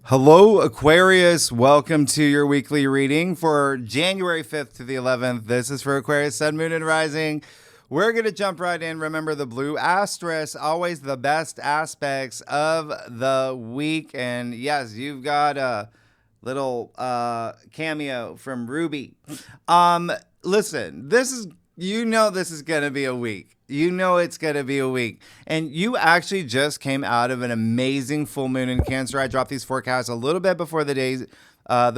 Hello, Aquarius. Welcome to your weekly reading for January 5th to the 11th. This is for Aquarius, Sun, Moon, and Rising. We're going to jump right in. Remember the blue asterisk, always the best aspects of the week. And yes, you've got a little cameo from Ruby. Listen, this is going to be a week. You know it's going to be a week. And you actually just came out of an amazing full moon in Cancer. I dropped these forecasts a little bit before the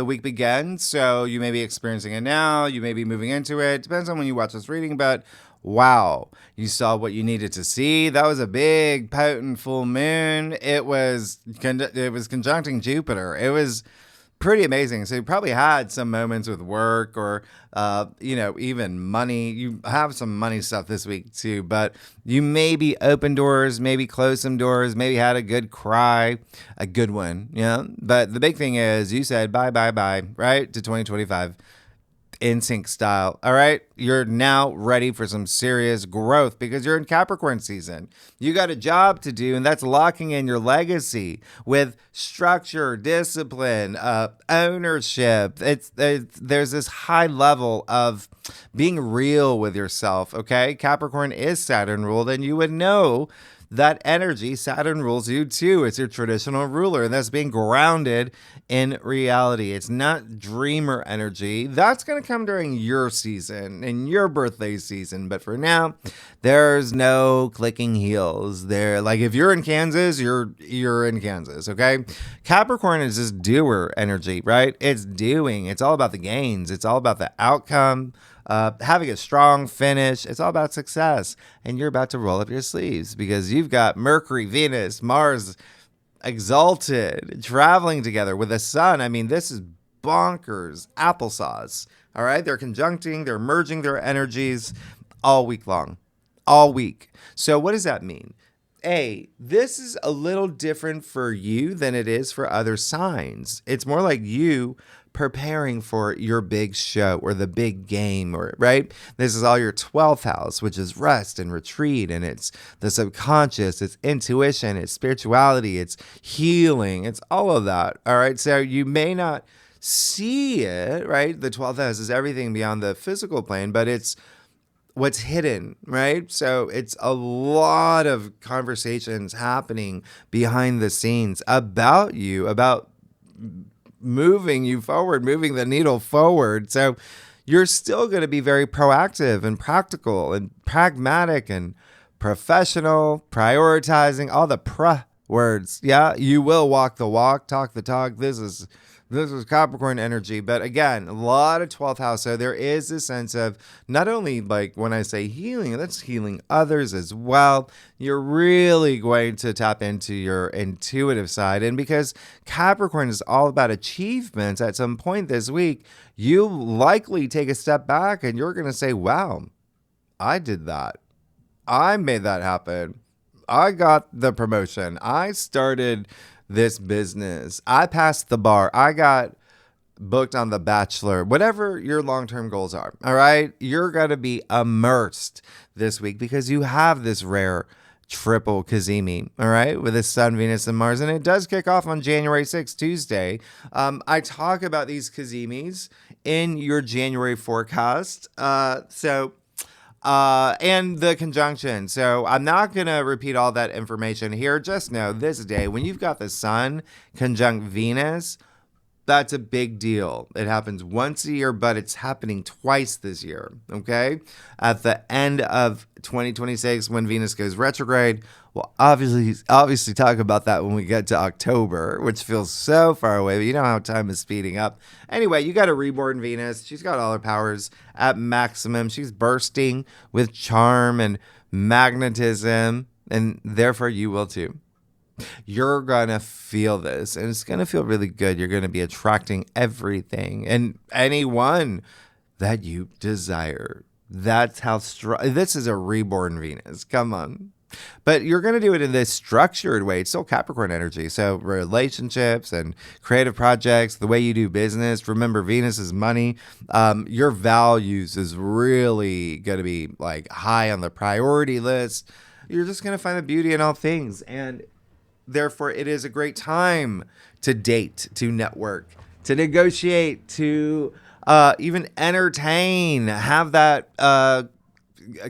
week began. So you may be experiencing it now. You may be moving into it. Depends on when you watch this reading. But wow, you saw what you needed to see. That was a big, potent full moon. It was conjuncting Jupiter. It was pretty amazing. So you probably had some moments with work or, even money. You have some money stuff this week too, but you maybe opened doors, maybe closed some doors, maybe had a good cry, a good one. Yeah. But the big thing is you said bye, right? To 2025. In sync style. All right. You're now ready for some serious growth because you're in Capricorn season. You got a job to do, and that's locking in your legacy with structure, discipline, ownership. There's this high level of being real with yourself. Okay. Capricorn is Saturn ruled, and you would know that energy. Saturn rules you too. It's your traditional ruler, and that's being grounded in reality. It's not dreamer energy. That's going to come during your season, in your birthday season. But for now, there's no clicking heels there. Like if you're in Kansas, you're in Kansas, okay? Capricorn is this doer energy, right? It's doing. It's all about the gains. It's all about the outcome. Having a strong finish. It's all about success. And you're about to roll up your sleeves because you've got Mercury, Venus, Mars exalted, traveling together with the sun. I mean, this is bonkers applesauce. All right. They're conjuncting, they're merging their energies all week long, all week. So what does that mean? This is a little different for you than it is for other signs. It's more like you preparing for your big show or the big game, or right? This is all your 12th house, which is rest and retreat, and it's the subconscious, it's intuition, it's spirituality, it's healing, it's all of that. All right. So you may not see it, right? The 12th house is everything beyond the physical plane, but it's what's hidden, right? So it's a lot of conversations happening behind the scenes about you, about moving you forward, moving the needle forward. So you're still going to be very proactive and practical and pragmatic and professional, prioritizing all the words. Yeah, you will walk the walk, talk the talk. This is Capricorn energy. But again, a lot of 12th house. So there is this sense of not only like when I say healing, that's healing others as well. You're really going to tap into your intuitive side. And because Capricorn is all about achievements at some point this week, you likely take a step back and you're going to say, wow, I did that. I made that happen. I got the promotion. I started this business. I passed the bar. I got booked on The Bachelor. Whatever your long-term goals are, all right? You're going to be immersed this week because you have this rare triple kazmi, all right, with the Sun, Venus, and Mars. And it does kick off on January 6th, Tuesday. I talk about these kazmis in your January forecast. And the conjunction. So I'm not going to repeat all that information here. Just know this day, when you've got the sun conjunct Venus, that's a big deal. It happens once a year, but it's happening twice this year, okay? At the end of 2026, when Venus goes retrograde, we'll obviously talk about that when we get to October, which feels so far away, but you know how time is speeding up. Anyway, you got a reborn Venus. She's got all her powers at maximum. She's bursting with charm and magnetism, and therefore you will too. You're going to feel this, and it's going to feel really good. You're going to be attracting everything and anyone that you desire. That's how strong. This is a reborn Venus. Come on. But you're going to do it in this structured way. It's still Capricorn energy. So relationships and creative projects, the way you do business. Remember, Venus is money. Your values is really going to be like high on the priority list. You're just going to find the beauty in all things. And therefore, it is a great time to date, to network, to negotiate, to even entertain, have that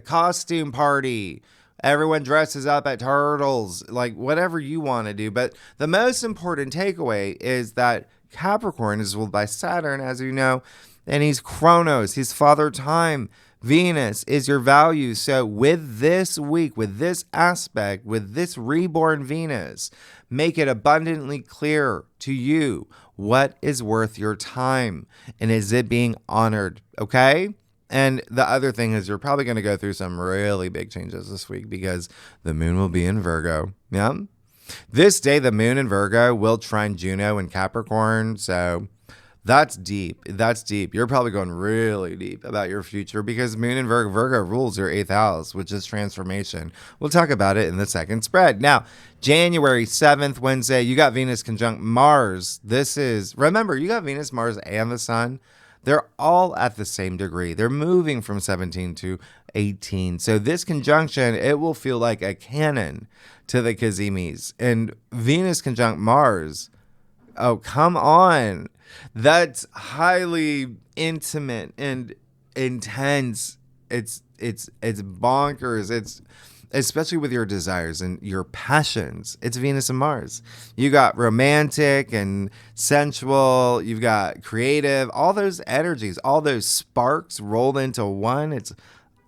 costume party. Everyone dresses up at turtles, like whatever you want to do. But the most important takeaway is that Capricorn is ruled by Saturn, as you know, and he's Chronos, he's Father Time. Venus is your value. So with this week, with this aspect, with this reborn Venus, make it abundantly clear to you what is worth your time and is it being honored, okay? And the other thing is you're probably going to go through some really big changes this week because the moon will be in Virgo. Yeah. This day, the moon in Virgo will trine Juno in Capricorn. So that's deep. That's deep. You're probably going really deep about your future because moon in Virgo rules your 8th house, which is transformation. We'll talk about it in the second spread. Now, January 7th, Wednesday, you got Venus conjunct Mars. Remember, you got Venus, Mars, and the Sun. They're all at the same degree. They're moving from 17 to 18. So this conjunction, it will feel like a cannon to the Kazimis. And Venus conjunct Mars, oh, come on. That's highly intimate and intense. It's bonkers. It's especially with your desires and your passions. It's Venus and Mars. You got romantic and sensual. You've got creative. All those energies, all those sparks rolled into one. It's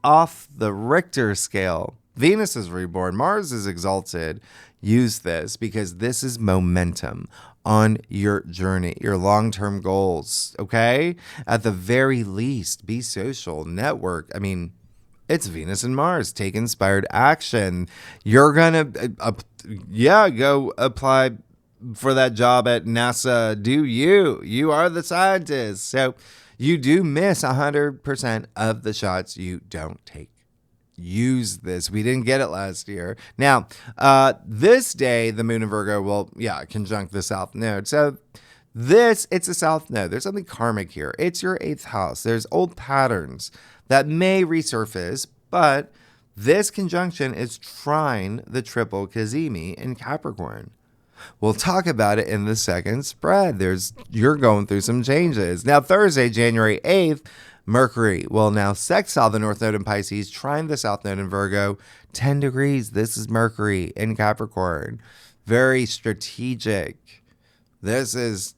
off the Richter scale. Venus is reborn. Mars is exalted. Use this because this is momentum on your journey, your long-term goals, okay? At the very least, be social, network. I mean, it's Venus and Mars. Take inspired action. You're going to, go apply for that job at NASA. Do you? You are the scientist. So you do miss 100% of the shots you don't take. Use this. We didn't get it last year. Now, this day, the moon in Virgo will, conjunct the South Node. So it's a South Node. There's something karmic here. It's your 8th house. There's old patterns that may resurface, but this conjunction is trine the triple Kazmi in Capricorn. We'll talk about it in the second spread. You're going through some changes. Now, Thursday, January 8th, Mercury will now sextile the North Node in Pisces, trine the South Node in Virgo, 10 degrees. This is Mercury in Capricorn. Very strategic. This is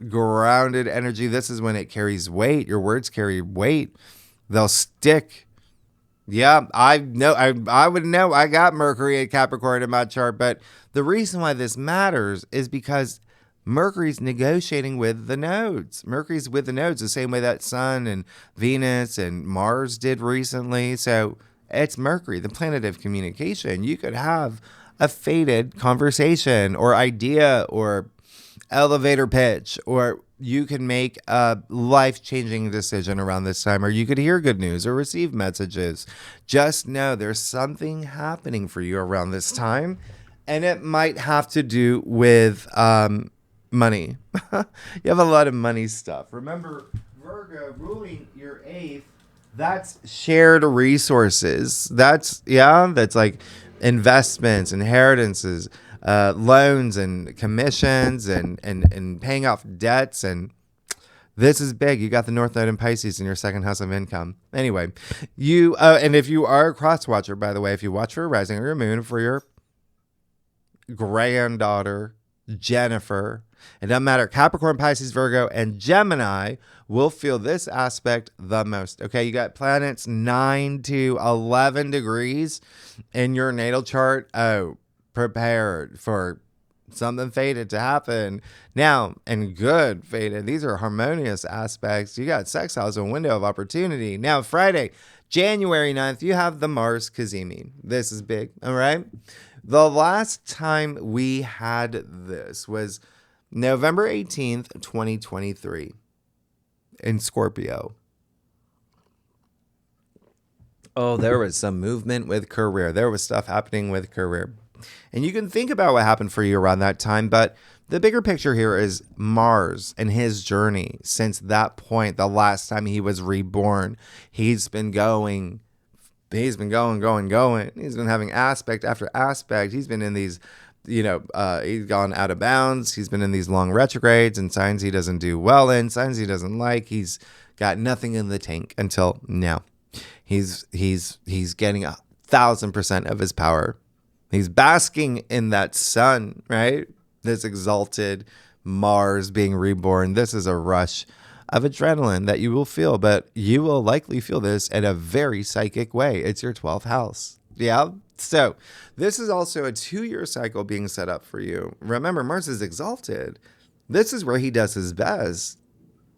grounded energy. This is when it carries weight. Your words carry weight. They'll stick. Yeah, I know. I would know. I got Mercury at Capricorn in my chart, but the reason why this matters is because Mercury's negotiating with the nodes. Mercury's with the nodes the same way that Sun and Venus and Mars did recently. So it's Mercury, the planet of communication. You could have a fated conversation or idea or elevator pitch, or you can make a life-changing decision around this time, or you could hear good news or receive messages. Just know there's something happening for you around this time, and it might have to do with money. You have a lot of money stuff. Remember, Virgo ruling your 8th, that's shared resources. That's like investments, inheritances, loans and commissions and paying off debts. And this is big. You got the North Node in Pisces in your 2nd house of income. Anyway, and if you are a cross watcher, by the way, if you watch for a rising or your moon for your granddaughter, Jennifer, it doesn't matter. Capricorn, Pisces, Virgo, and Gemini will feel this aspect the most. Okay, you got planets 9 to 11 degrees in your natal chart. Oh, prepared for something fated to happen now, and good fated. These are harmonious aspects. You got sextiles, a window of opportunity. Now, Friday, January 9th, you have the Mars Kazmi. This is big, all right? The last time we had this was November 18th, 2023 in Scorpio. Oh, there was some movement with career. There was stuff happening with career. And you can think about what happened for you around that time, but the bigger picture here is Mars and his journey since that point, the last time he was reborn. He's been going. He's been having aspect after aspect. He's been in these he's gone out of bounds. He's been in these long retrogrades and signs he doesn't do well in, signs he doesn't like. He's got nothing in the tank until now. He's getting 1,000% of his power. He's basking in that sun, right? This exalted Mars being reborn. This is a rush of adrenaline that you will feel, but you will likely feel this in a very psychic way. It's your 12th house. Yeah. So this is also a 2-year cycle being set up for you. Remember, Mars is exalted. This is where he does his best.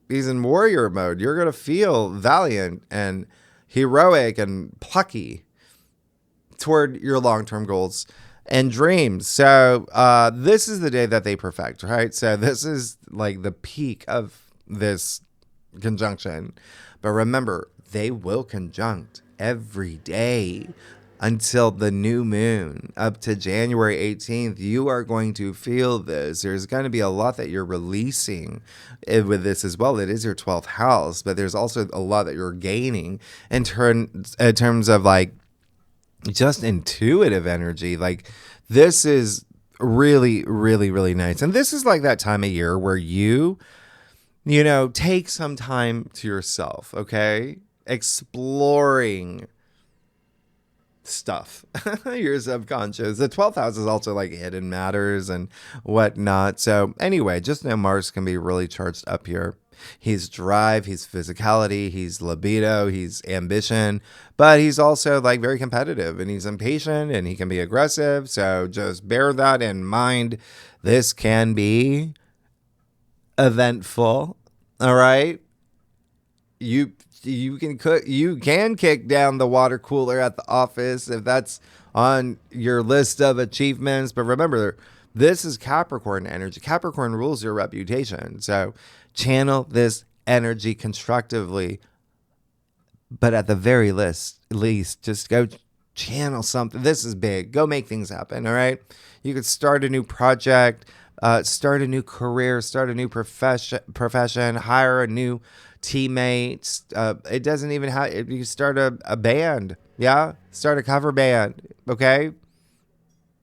He's in warrior mode. You're going to feel valiant and heroic and plucky toward your long-term goals and dreams. So this is the day that they perfect, right? So this is like the peak of this conjunction. But remember, they will conjunct every day until the new moon, up to January 18th. You are going to feel this. There's going to be a lot that you're releasing with this as well. It is your 12th house, but there's also a lot that you're gaining in terms of like just intuitive energy. Like this is really, really, really nice. And this is like that time of year where you take some time to yourself, okay? Exploring stuff, your subconscious. The 12th house is also like hidden matters and whatnot. So anyway, just know Mars can be really charged up here. He's drive, he's physicality, he's libido, he's ambition, but he's also like very competitive and he's impatient and he can be aggressive. So just bear that in mind. This can be eventful. All right. You can kick down the water cooler at the office if that's on your list of achievements. But remember, this is Capricorn energy. Capricorn rules your reputation. So channel this energy constructively. But at the very least, just go channel something. This is big. Go make things happen. All right. You could start a new project, start a new career, start a new profession, hire a new teammates. It doesn't even have, you start a band. Yeah. Start a cover band. Okay.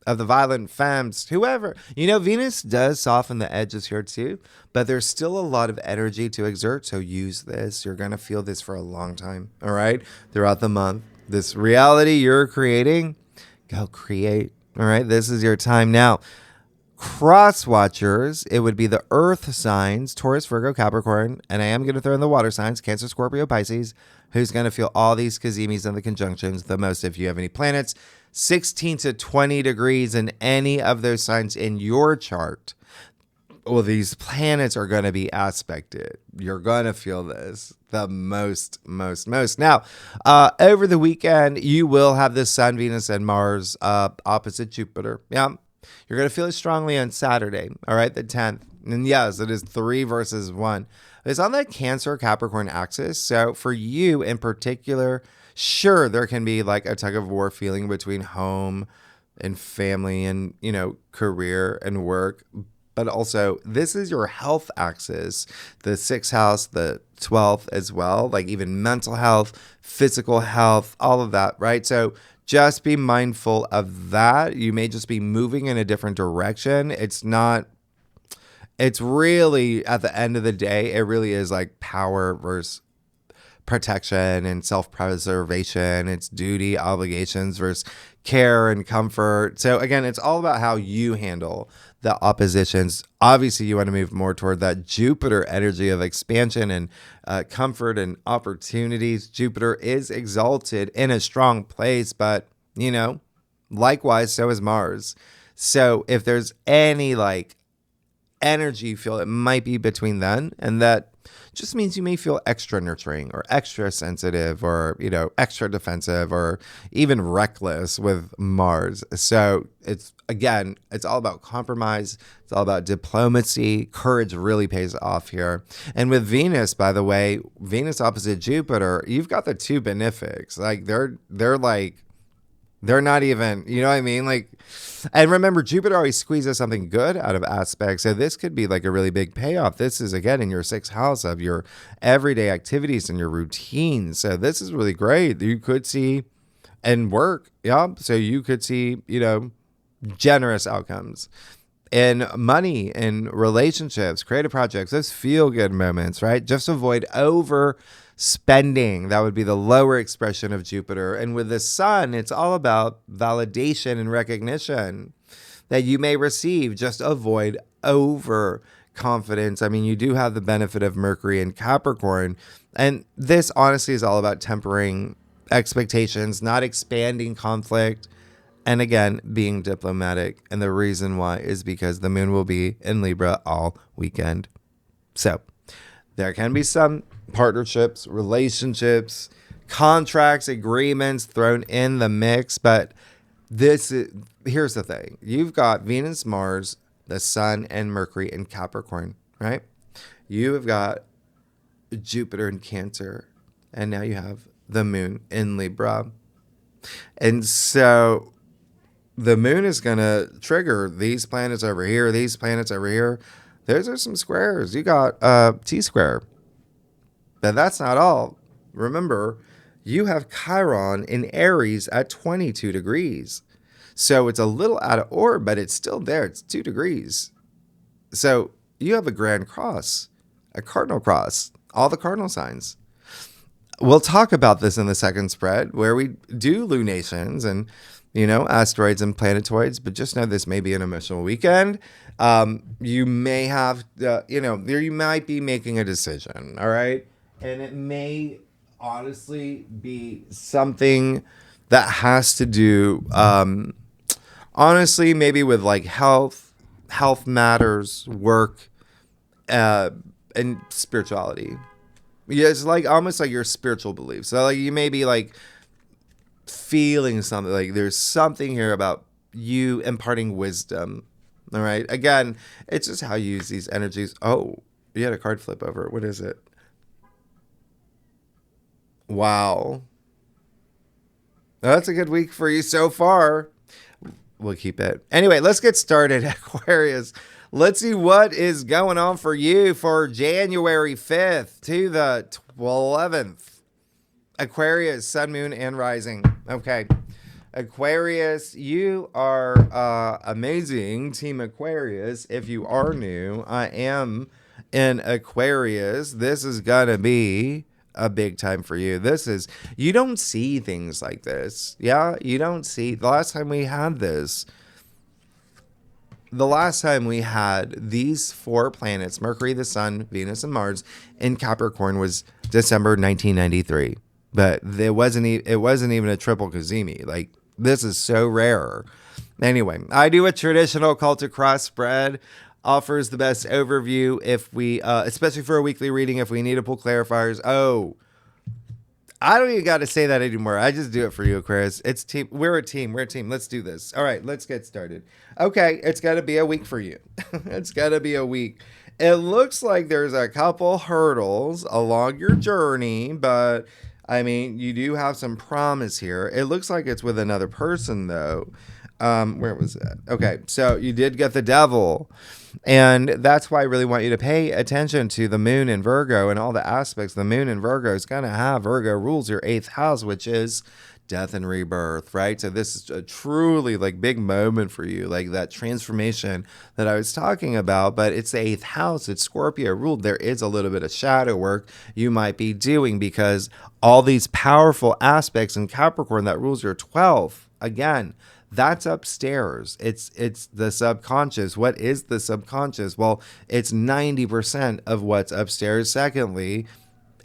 Of the violent femmes, whoever. Venus does soften the edges here too, but there's still a lot of energy to exert. So use this. You're going to feel this for a long time. All right. Throughout the month, this reality you're creating, go create. All right. This is your time now. Cross watchers, it would be the earth signs, Taurus, Virgo, Capricorn, and I am going to throw in the water signs, Cancer, Scorpio, Pisces, who's going to feel all these kazimis and the conjunctions the most if you have any planets 16 to 20 degrees in any of those signs in your chart. Well, these planets are going to be aspected. You're going to feel this the most. Now, over the weekend, you will have the Sun, Venus, and Mars opposite Jupiter. Yeah. You're going to feel it strongly on Saturday, all right, the 10th. And yes, it is 3 versus 1. It's on the Cancer Capricorn axis. So for you in particular, sure, there can be like a tug-of-war feeling between home and family and, career and work. But also, this is your health axis, the 6th house, the 12th as well, like even mental health, physical health, all of that, right? So just be mindful of that. You may just be moving in a different direction. It's really, at the end of the day, it really is like power versus protection and self-preservation. It's duty, obligations versus care and comfort. So again, it's all about how you handle the oppositions. Obviously, you want to move more toward that Jupiter energy of expansion and comfort and opportunities. Jupiter is exalted in a strong place, but, likewise, so is Mars. So if there's any like energy you feel, it might be between then, and that just means you may feel extra nurturing or extra sensitive or, extra defensive or even reckless with Mars. So it's all about compromise. It's all about diplomacy. Courage really pays off here. And with Venus, by the way, Venus opposite Jupiter, you've got the two benefics. Like they're not even, you know what I mean? Like, and remember, Jupiter always squeezes something good out of aspects. So this could be like a really big payoff. This is, again, in your 6th house of your everyday activities and your routines. So this is really great. You could see, and work. Yeah. So you could see, generous outcomes. In money, in relationships, creative projects, those feel good moments, right? Just avoid overspending. That would be the lower expression of Jupiter. And with the sun, it's all about validation and recognition that you may receive. Just avoid overconfidence. I mean, you do have the benefit of Mercury in Capricorn. And this honestly is all about tempering expectations, not expanding conflict. And again, being diplomatic. And the reason why is because the moon will be in Libra all weekend. So there can be some partnerships, relationships, contracts, agreements thrown in the mix. But here's the thing. You've got Venus, Mars, the Sun, and Mercury in Capricorn, right? You have got Jupiter in Cancer. And now you have the moon in Libra. And so the moon is going to trigger these planets over here, these planets over here. Those are some squares. You got T-square. But that's not all. Remember, you have Chiron in Aries at 22 degrees. So it's a little out of order, but it's still there. It's 2 degrees. So you have a grand cross, a cardinal cross, all the cardinal signs. We'll talk about this in the second spread where we do lunations and, asteroids and planetoids, but just know this may be an emotional weekend. You may have, you might be making a decision, all right? And it may honestly be something that has to do, honestly, maybe with like health matters, work, and spirituality. Yeah, it's like almost like your spiritual beliefs. So like you may be like feeling something, like there's something here about you imparting wisdom. All right. Again, it's just how you use these energies. Oh, you had a card flip over. What is it? Wow. That's a good week for you so far. We'll keep it. Anyway, let's get started, Aquarius. Let's see what is going on for you for January 5th to the 11th. Aquarius, sun, moon, and rising. Okay. Aquarius, you are amazing, Team Aquarius. If you are new, I am in Aquarius. This is going to be a big time for you. You don't see things like this. Yeah, you don't see. The last time we had these 4 planets, Mercury, the Sun, Venus, and Mars, in Capricorn was December 1993. But it wasn't even a triple kazmi. Like, this is so rare. Anyway, I do a traditional Cultic cross spread. Offers the best overview if we, especially for a weekly reading, if we need to pull clarifiers. Oh, I don't even got to say that anymore. I just do it for you, Aquarius. It's team. We're a team. Let's do this. All right, let's get started. Okay, it's got to be a week for you. It's got to be a week. It looks like there's a couple hurdles along your journey, but I mean, you do have some promise here. It looks like it's with another person, though. Where was that? Okay, so you did get the devil. And that's why I really want you to pay attention to the moon in Virgo and all the aspects. The moon in Virgo is going to have Virgo rules your 8th house, which is death and rebirth, right? So this is a truly like big moment for you, like that transformation that I was talking about, but it's the 8th house. It's Scorpio ruled. There is a little bit of shadow work you might be doing because all these powerful aspects in Capricorn that rules your 12th, again, that's upstairs. It's the subconscious. What is the subconscious? Well, it's 90% of what's upstairs. Secondly,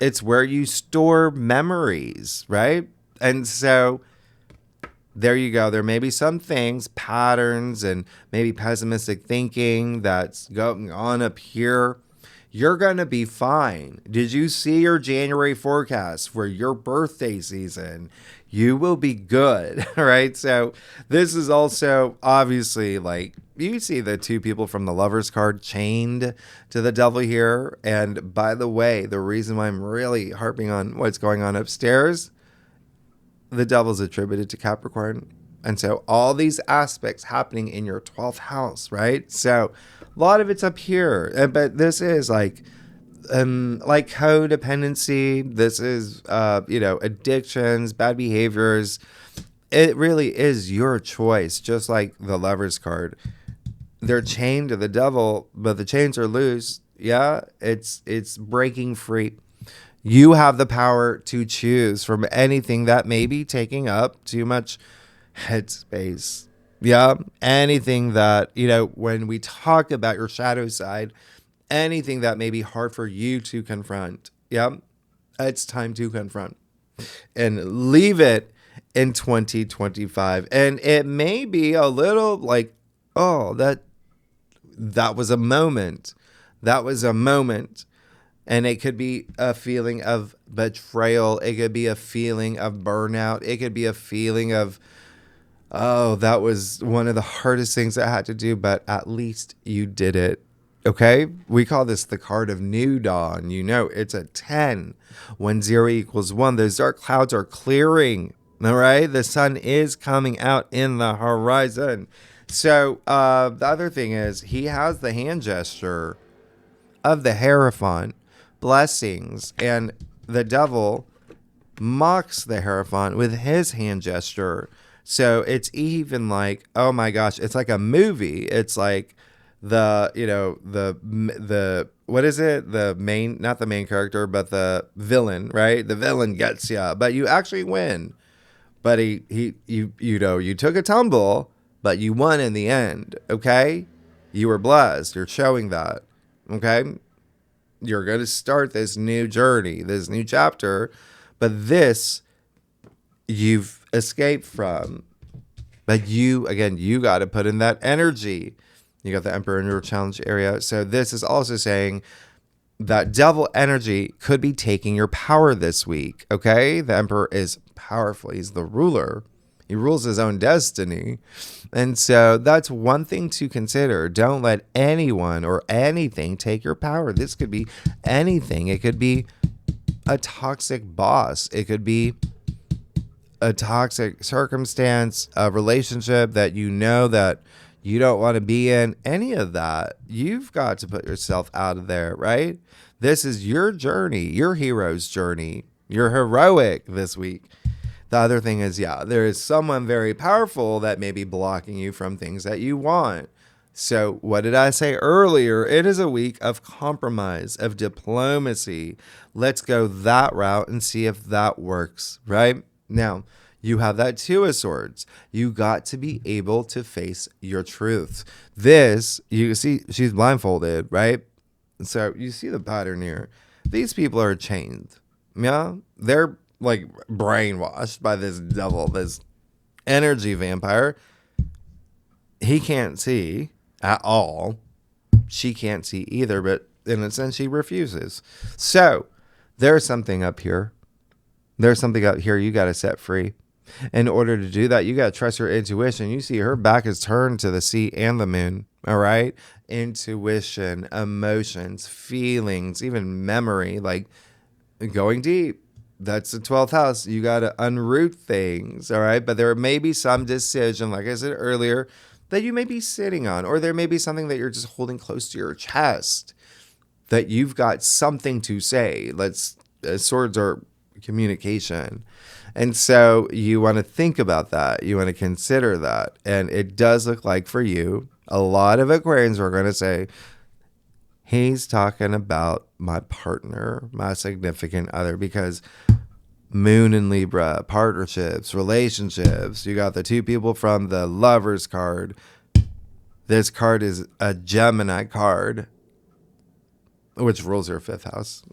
it's where you store memories, right? And so there you go. There may be some things, patterns, and maybe pessimistic thinking that's going on up here. You're going to be fine. Did you see your January forecast for your birthday season? You will be good, right? So this is also obviously like you see the 2 people from the Lovers card chained to the devil here. And by the way, the reason why I'm really harping on what's going on upstairs, the devil's attributed to Capricorn. And so all these aspects happening in your 12th house, right? So a lot of it's up here, but this is like codependency. This is, addictions, bad behaviors. it really is your choice, just like the Lovers card. They're chained to the devil, but the chains are loose. Yeah, it's breaking free. You have the power to choose from anything that may be taking up too much headspace. Yeah, anything that, when we talk about your shadow side, anything that may be hard for you to confront. Yeah, it's time to confront and leave it in 2025. And it may be a little like, oh, that was a moment. That was a moment. And it could be a feeling of betrayal. It could be a feeling of burnout. It could be a feeling of, oh, that was one of the hardest things I had to do, but at least you did it. Okay? We call this the card of new dawn. It's a 10. When 0 equals 1, those dark clouds are clearing. All right? The sun is coming out in the horizon. So the other thing is he has the hand gesture of the Hierophant, blessings, and the devil mocks the Hierophant with his hand gesture. So it's even like, oh my gosh, it's like a movie. It's like the what is it? The main, not the main character, but the villain, right? The villain gets you, but you actually win. But you took a tumble, but you won in the end. Okay, you were blessed. You're showing that. Okay, you're going to start this new journey, this new chapter, but this you've escaped from. But you got to put in that energy. You got the Emperor in your challenge area. So this is also saying that devil energy could be taking your power this week. Okay, the Emperor is powerful. He's the ruler. He rules his own destiny. And so that's one thing to consider. Don't let anyone or anything take your power. This could be anything. It could be a toxic boss. It could be a toxic circumstance, a relationship that that you don't want to be in. Any of that. You've got to put yourself out of there, right? This is your journey, your hero's journey. You're heroic this week. The other thing is, there is someone very powerful that may be blocking you from things that you want. So what did I say earlier? It is a week of compromise, of diplomacy. Let's go that route and see if that works, right? Now, you have that 2 of Swords. You got to be able to face your truth. This, you see, she's blindfolded, right? So you see the pattern here. These people are chained. Yeah, they're like brainwashed by this devil, this energy vampire. He can't see at all. She can't see either, but in a sense, she refuses. So there's something up here. There's something up here you got to set free. In order to do that, you got to trust your intuition. You see her back is turned to the sea and the moon. All right. Intuition, emotions, feelings, even memory, like going deep. That's the 12th house. You got to unroot things. All right. But there may be some decision, like I said earlier, that you may be sitting on, or there may be something that you're just holding close to your chest that you've got something to say. Swords are communication. And so you want to think about that. You want to consider that. And it does look like for you, a lot of Aquarians are going to say, he's talking about my partner, my significant other, because Moon in Libra, partnerships, relationships. You got the 2 people from the Lovers card. This card is a Gemini card, which rules your 5th house.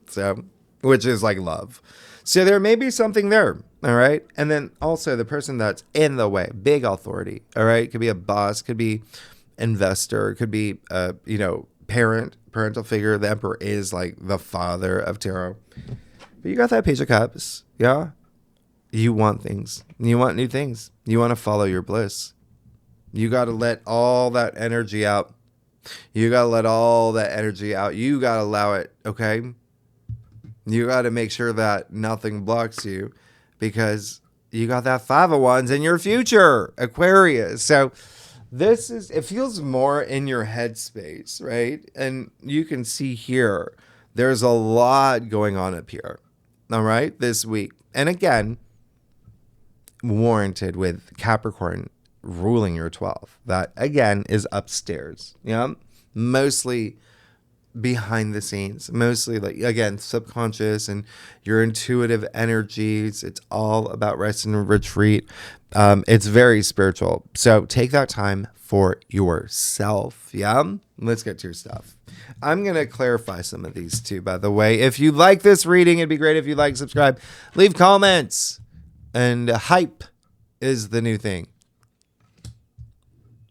So, which is like love. So there may be something there. All right. And then also the person that's in the way, big authority. All right. Could be a boss, could be investor, could be parental figure. The Emperor is like the father of tarot. But you got that Page of Cups. Yeah. You want things. You want new things. You want to follow your bliss. You got to let all that energy out. You got to let all that energy out. You got to allow it. Okay. You got to make sure that nothing blocks you, because you got that 5 of Wands in your future, Aquarius. So it feels more in your headspace, right? And you can see here, there's a lot going on up here. All right. This week. And again, warranted with Capricorn ruling your 12th. That, again, is upstairs. Yeah. Mostly behind the scenes, mostly like, again, subconscious and your intuitive energies. It's all about rest and retreat. It's very spiritual. So take that time for yourself. Yeah. Let's get to your stuff. I'm going to clarify some of these too, by the way. If you like this reading, it'd be great if you like, subscribe, leave comments, and hype is the new thing.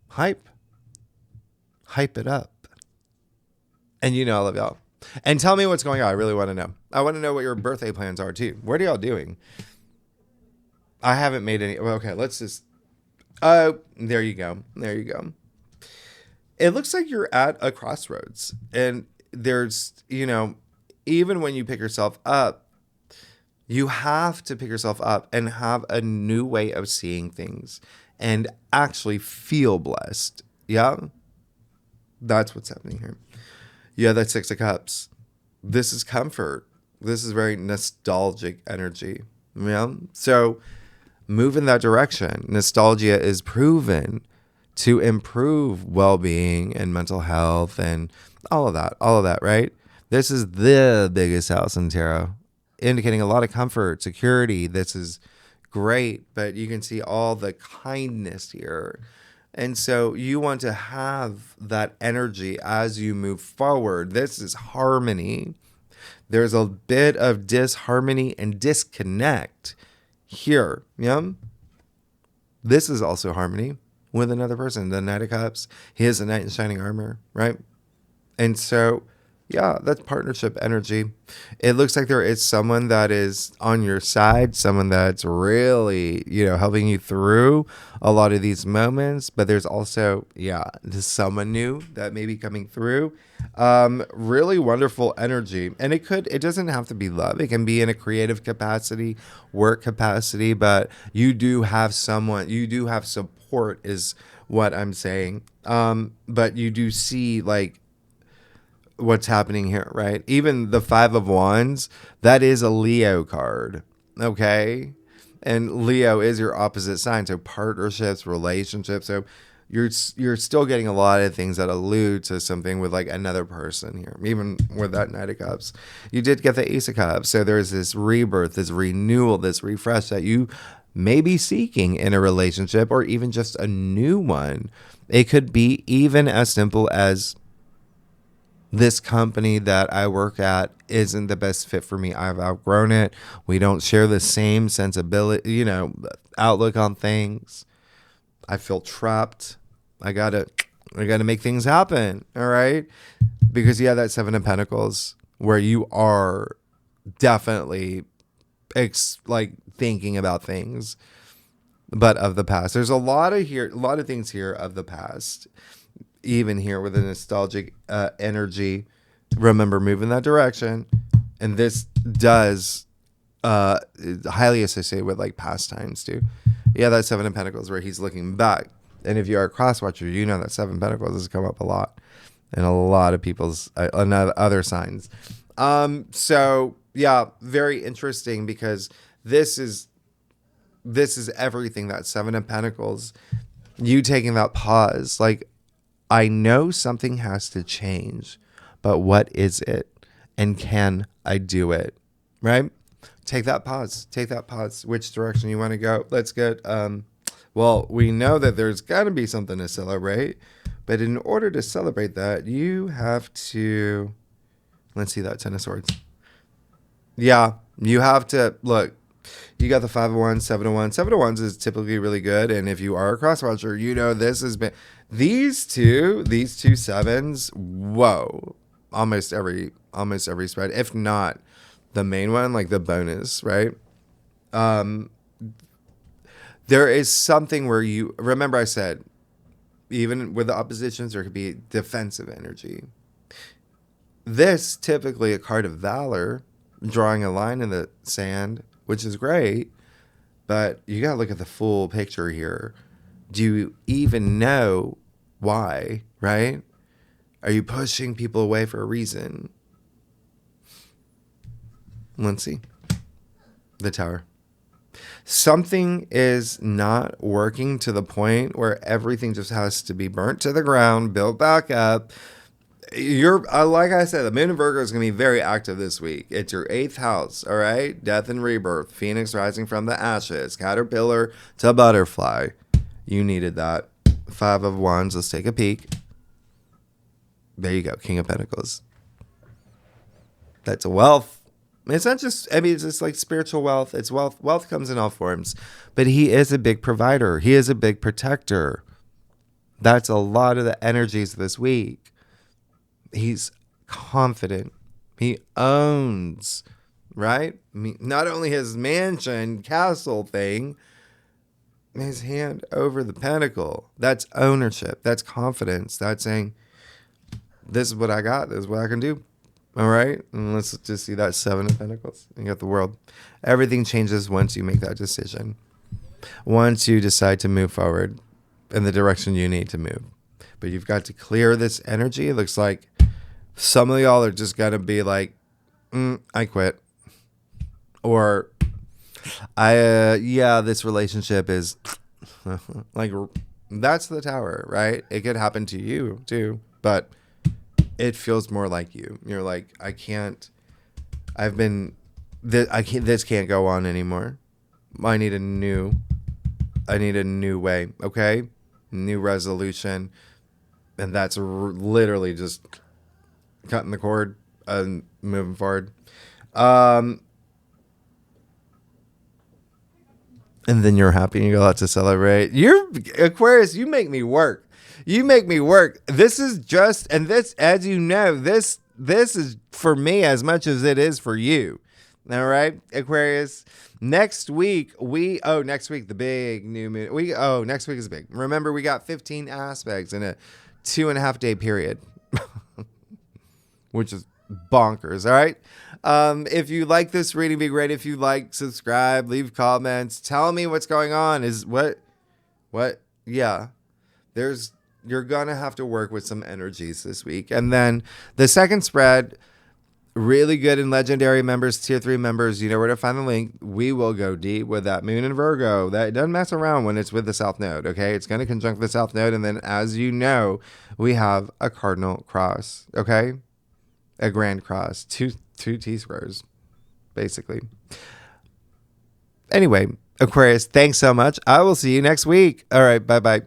Hype it up. And you know I love y'all. And tell me what's going on. I really want to know. I want to know what your birthday plans are too. What are y'all doing? I haven't made any. Okay, let's just. There you go. There you go. It looks like you're at a crossroads. And there's, even when you pick yourself up, you have to pick yourself up and have a new way of seeing things and actually feel blessed. Yeah? That's what's happening here. Yeah, that's 6 of Cups. This is comfort. This is very nostalgic energy. Yeah. So move in that direction. Nostalgia is proven to improve well-being and mental health and all of that, right? This is the biggest house in tarot, indicating a lot of comfort, security. This is great, but you can see all the kindness here. And so you want to have that energy as you move forward. This is harmony. There's a bit of disharmony and disconnect here. Yeah. This is also harmony with another person. The Knight of Cups. He is a knight in shining armor, right? And so, yeah, that's partnership energy. It looks like there is someone that is on your side, someone that's really, helping you through a lot of these moments. But there's also, just someone new that may be coming through. Really wonderful energy. And it doesn't have to be love. It can be in a creative capacity, work capacity, but you do have support is what I'm saying. But you do see what's happening here, right? Even the 5 of Wands, that is a Leo card, okay? And Leo is your opposite sign, so partnerships, relationships. So you're still getting a lot of things that allude to something with another person here, even with that Knight of Cups. You did get the Ace of Cups, so there's this rebirth, this renewal, this refresh that you may be seeking in a relationship or even just a new one. It could be even as simple as, this company that I work at isn't the best fit for me. I've outgrown it. We don't share the same sensibility, outlook on things. I feel trapped. I gotta make things happen. All right. Because that 7 of Pentacles where you are definitely thinking about things, but of the past. There's a lot of things here of the past. Even here with a nostalgic energy, remember, move in that direction. And this does highly associated with past times too. Yeah, that 7 of Pentacles where he's looking back. And if you are a cross watcher, you know that 7 of Pentacles has come up a lot in a lot of people's other signs. So yeah, very interesting because this is everything. That 7 of Pentacles, you taking that pause, I know something has to change, but what is it? And can I do it? Right? Take that pause. Which direction you want to go? Let's get, well, we know that there's got to be something to celebrate, but in order to celebrate that, you have to, let's see that 10 of Swords. Yeah, you have to, look, you got the 5 of Wands, 7 of Wands. 7 of Wands is typically really good. And if you are a cross watcher, this has been, these two sevens, whoa, almost every spread, if not the main one, the bonus, right? There is something where you, remember I said, even with the oppositions, there could be defensive energy. This typically a card of valor, drawing a line in the sand, which is great, but you got to look at the full picture here. Do you even know why, right? Are you pushing people away for a reason? Let's see. The Tower. Something is not working to the point where everything just has to be burnt to the ground, built back up. You're like I said, the moon in Virgo is going to be very active this week. It's your 8th house, all right? Death and rebirth, phoenix rising from the ashes, caterpillar to butterfly. You needed that. 5 of Wands. Let's take a peek. There you go. King of Pentacles. That's a wealth. It's not just, I mean, it's just like spiritual wealth. It's wealth. Wealth comes in all forms. But he is a big provider. He is a big protector. That's a lot of the energies this week. He's confident. He owns, right? I mean, not only his mansion, castle thing, his hand over the pentacle. That's ownership. That's confidence. That's saying, this is what I got. This is what I can do. All right. And let's just see that 7 of Pentacles. You got the world. Everything changes once you make that decision. Once you decide to move forward in the direction you need to move. But you've got to clear this energy. It looks like some of y'all are just going to be like, I quit. Or, this relationship is like, that's the Tower, right? It could happen to you too. But it feels more like you. You're like, this can't go on anymore. I need a new way. Okay. New resolution. And that's literally just cutting the cord and moving forward. And then you're happy and you go out to celebrate. You're Aquarius, you make me work. You make me work. This is just, and this, as you know, this is for me as much as it is for you. All right, Aquarius. Next week, the big new moon. Next week is big. Remember, we got 15 aspects in a 2.5 day period, which is bonkers. All right. If you like this reading, be great. If you like, subscribe, leave comments, tell me what's going on. Yeah, you're going to have to work with some energies this week. And then the second spread, really good in legendary members, tier 3 members. You know where to find the link. We will go deep with that moon in Virgo. That doesn't mess around when it's with the South Node. Okay. It's going to conjunct the South Node. And then, as you know, we have a cardinal cross. Okay. A grand cross, two T-squares, basically. Anyway, Aquarius, thanks so much. I will see you next week. All right. Bye-bye.